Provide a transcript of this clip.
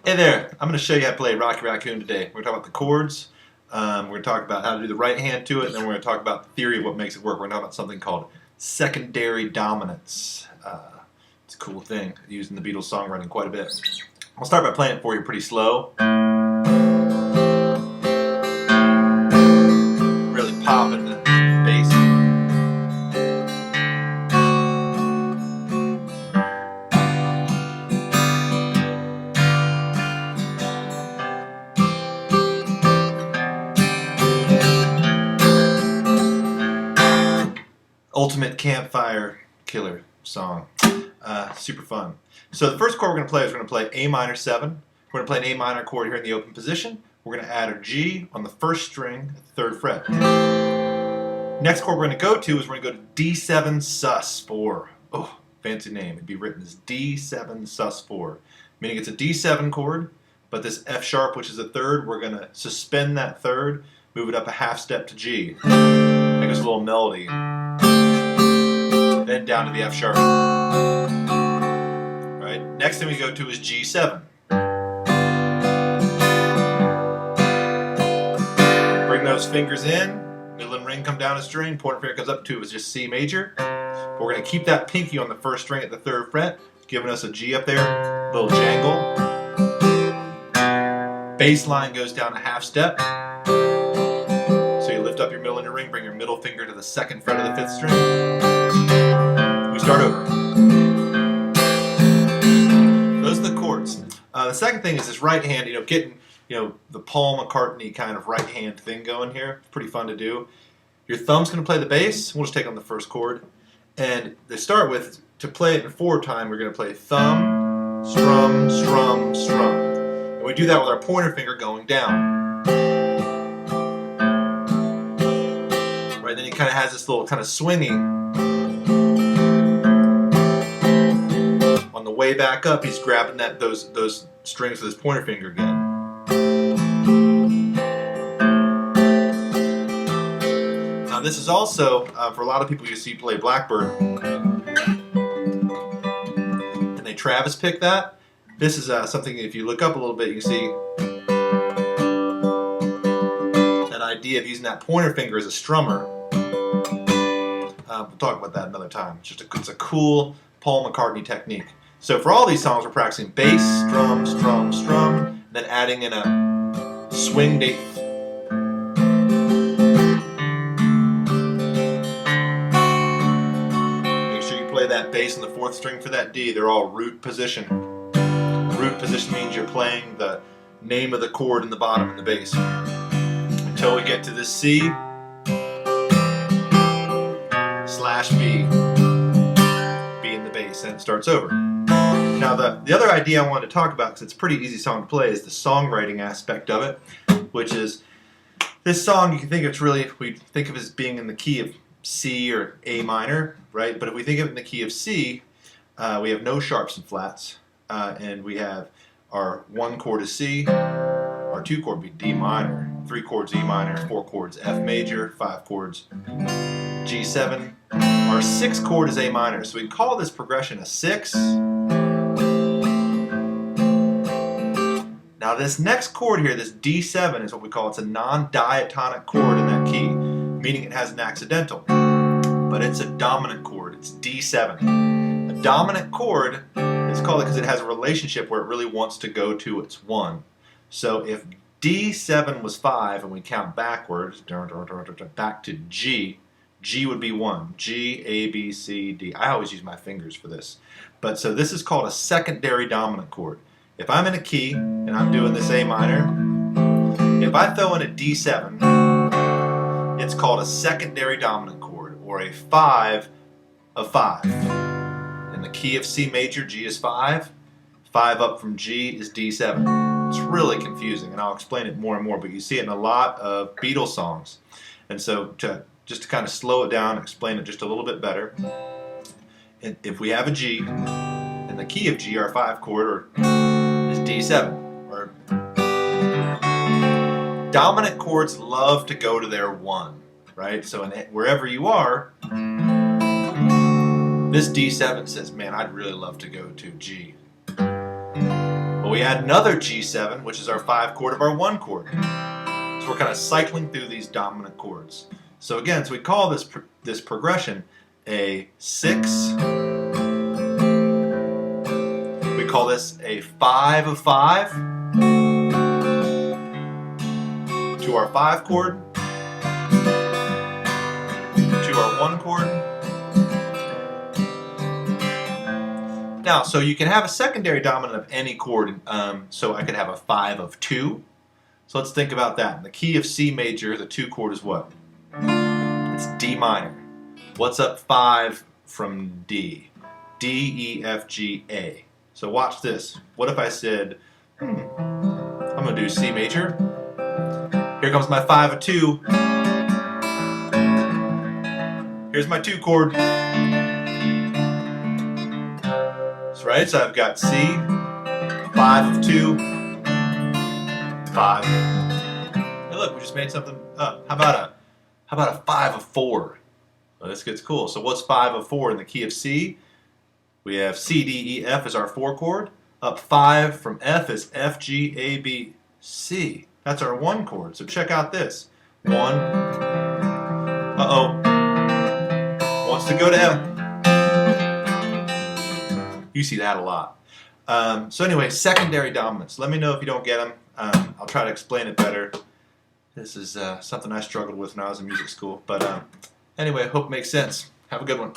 Hey there, I'm going to show you how to play Rocky Raccoon today. We're going to talk about the chords, we're going to talk about how to do the right hand to it, and then we're going to talk about the theory of what makes it work. We're going to talk about something called secondary dominance. It's a cool thing, used in the Beatles songwriting quite a bit. I'll start by playing it for you pretty slow. Really popping the bass. Ultimate campfire killer song. Super fun. So the first chord we're going to play is we're going to play A minor 7. We're going to play an A minor chord here in the open position. We're going to add a G on the first string at the 3rd fret. Next chord we're going to go to is we're going to go to D7 sus4. Oh, fancy name. It'd be written as D7 sus4, meaning it's a D7 chord, but this F sharp, which is a 3rd, we're going to suspend that 3rd, move it up a half step to G. Make us a little melody. Then down to the F sharp. Right. Next thing we go to is G7. Bring those fingers in, middle and ring come down a string, pointer finger comes up to is just C major. But we're going to keep that pinky on the 1st string at the 3rd fret, giving us a G up there, little jangle. Bass line goes down a half step. So you lift up your middle and your ring, bring your middle finger to the 2nd fret of the 5th string. We start over. Those are the chords. The second thing is this right hand, getting the Paul McCartney kind of right hand thing going here. It's pretty fun to do. Your thumb's going to play the bass. We'll just take on the first chord. And to start with, to play it in 4 time, we're going to play thumb, strum, strum, strum. And we do that with our pointer finger going down. Right, then he kind of has this little kind of swinging. On the way back up, he's grabbing those strings with his pointer finger again. Now this is also, for a lot of people you see play Blackbird, and they Travis pick that. This is something, if you look up a little bit, you can see that idea of using that pointer finger as a strummer. We'll talk about that another time. It's a cool Paul McCartney technique. So for all these songs, we're practicing bass, strum, strum, strum, then adding in a swinged 8th. Make sure you play that bass on the 4th string for that D. They're all root position. Root position means you're playing the name of the chord in the bottom in the bass. Until we get to this C slash B. B in the bass, and it starts over. Now the other idea I wanted to talk about, because it's a pretty easy song to play, is the songwriting aspect of it, which is this song we think of as being in the key of C or A minor, right? But if we think of it in the key of C, we have no sharps and flats, and we have our 1 chord is C, our 2 chord would be D minor, 3 chords E minor, 4 chords F major, 5 chords G7. Our 6th chord is A minor, so we call this progression a 6. Now this next chord here, this D7, is what we call, it's a non-diatonic chord in that key, meaning it has an accidental, but it's a dominant chord, it's D7. A dominant chord is called it because it has a relationship where it really wants to go to its 1. So if D7 was 5 and we count backwards, back to G, G would be 1. G, A, B, C, D. I always use my fingers for this. But so this is called a secondary dominant chord. If I'm in a key and I'm doing this A minor, if I throw in a D7, it's called a secondary dominant chord, or a 5 of 5. In the key of C major, G is 5. 5 up from G is D7. It's really confusing, and I'll explain it more and more, but you see it in a lot of Beatles songs. And so just to kind of slow it down and explain it just a little bit better, if we have a G, in the key of G, our 5 chord is D7. Or dominant chords love to go to their 1, right? So wherever you are, this D7 says, man, I'd really love to go to G. But we add another G7, which is our 5 chord of our 1 chord. So we're kind of cycling through these dominant chords. So again, so we call this progression a 6. We call this a 5 of 5 to our 5 chord, to our 1 chord. Now, so you can have a secondary dominant of any chord. So I could have a 5 of 2. So let's think about that. In the key of C major, the 2 chord is what? It's D minor. What's up 5 from D? D, E, F, G, A. So watch this. What if I said, I'm going to do C major. Here comes my 5 of 2. Here's my 2 chord. That's right, so I've got C, 5 of 2, 5. Hey look, we just made something up. How about a 5 of 4? Well, this gets cool. So what's 5 of 4 in the key of C? We have C, D, E, F as our 4 chord. Up 5 from F is F, G, A, B, C. That's our 1 chord. So check out this. 1. Uh-oh. Wants to go to F. You see that a lot. So anyway, secondary dominants. Let me know if you don't get them. I'll try to explain it better. This is something I struggled with when I was in music school. But anyway, I hope it makes sense. Have a good one.